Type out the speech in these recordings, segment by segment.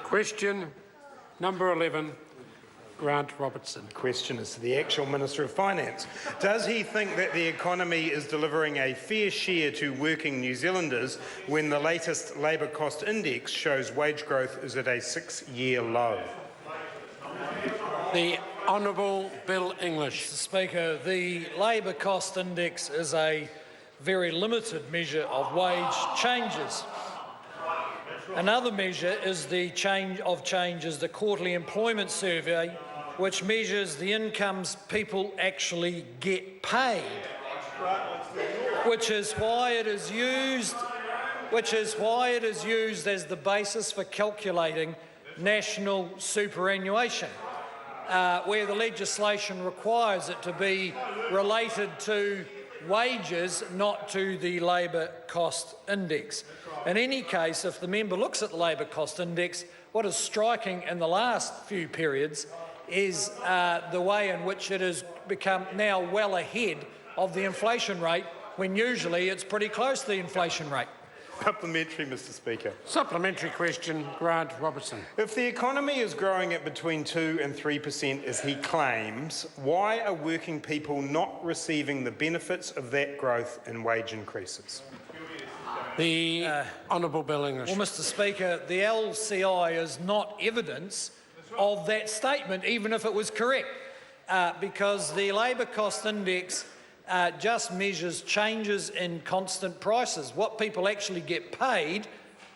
Question number 11, Grant Robertson. Question is to the actual Minister of Finance. Does he think that the economy is delivering a fair share to working New Zealanders when the latest labour cost index shows wage growth is at a 6-year low? The Honourable Bill English. Mr. Speaker, the labour cost index is a very limited measure of wage changes. Another measure is the the quarterly employment survey, which measures the incomes people actually get paid, which is why it is used as the basis for calculating national superannuation, where the legislation requires it to be related to wages, not to the labour cost index. In any case, if the member looks at the labour cost index, what is striking in the last few periods is the way in which it has become now well ahead of the inflation rate, when usually it's pretty close to the inflation rate. Supplementary, Mr. Speaker. Supplementary question, Grant Robertson. If the economy is growing at between 2 and 3%, as he claims, why are working people not receiving the benefits of that growth in wage increases? The Honourable Bill English. Well, Mr. Speaker, the LCI is not evidence of that statement, even if it was correct, because the labour cost index just measures changes in constant prices. What people actually get paid,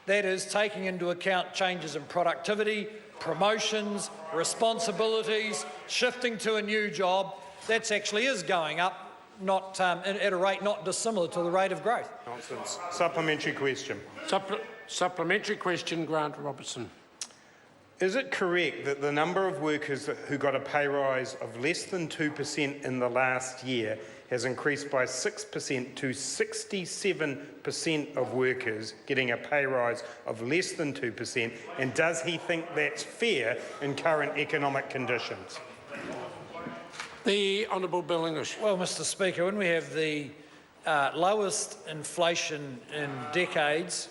that is taking into account changes in productivity, promotions, responsibilities, shifting to a new job, that actually is going up, not at a rate not dissimilar to the rate of growth. Nonsense. Supplementary question. Supplementary question, Grant Robertson. Is it correct that the number of workers who got a pay rise of less than 2% in the last year has increased by 6% to 67% of workers getting a pay rise of less than 2%? And does he think that's fair in current economic conditions? The Honourable Bill English. Well, Mr. Speaker, when we have the lowest inflation in decades,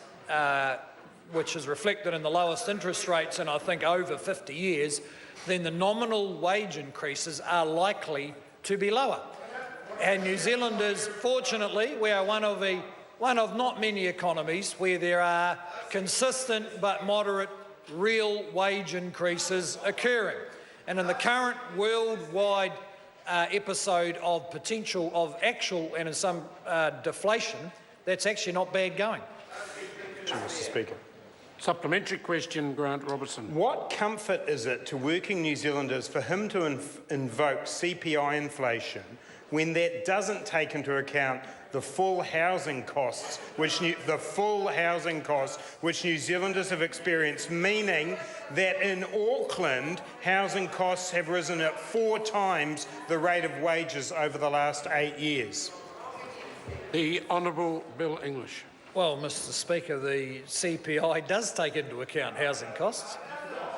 which is reflected in the lowest interest rates in, I think, over 50 years, then the nominal wage increases are likely to be lower. And New Zealanders, fortunately, we are one of not many economies where there are consistent but moderate real wage increases occurring. And in the current worldwide episode of actual and in some deflation, that's actually not bad going. Mr. Speaker. Supplementary question, Grant Robertson. What comfort is it to working New Zealanders for him to invoke CPI inflation when that doesn't take into account the full housing costs which New Zealanders have experienced, meaning that in Auckland, housing costs have risen at 4 times the rate of wages over the last 8 years? The Honourable Bill English. Well, Mr. Speaker, the CPI does take into account housing costs.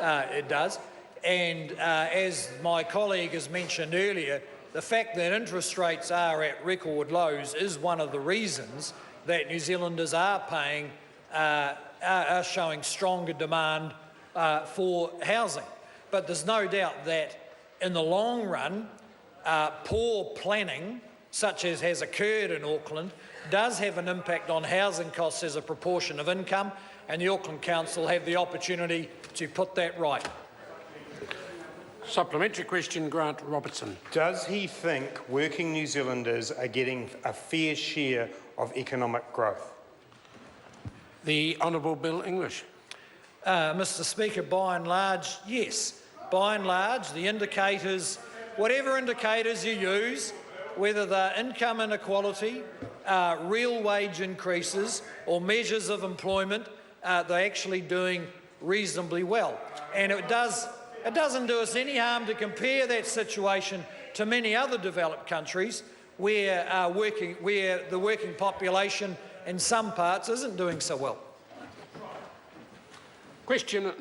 It does. And as my colleague has mentioned earlier, the fact that interest rates are at record lows is one of the reasons that New Zealanders are showing stronger demand for housing. But there's no doubt that in the long run, poor planning, such as has occurred in Auckland, does have an impact on housing costs as a proportion of income, and the Auckland Council have the opportunity to put that right. Supplementary question, Grant Robertson. Does he think working New Zealanders are getting a fair share of economic growth? The Honourable Bill English. Mr. Speaker, by and large, yes. By and large, the indicators, whatever indicators you use, whether they're income inequality, real wage increases or measures of employment, they're actually doing reasonably well. And it doesn't do us any harm to compare that situation to many other developed countries where the working population in some parts isn't doing so well. Question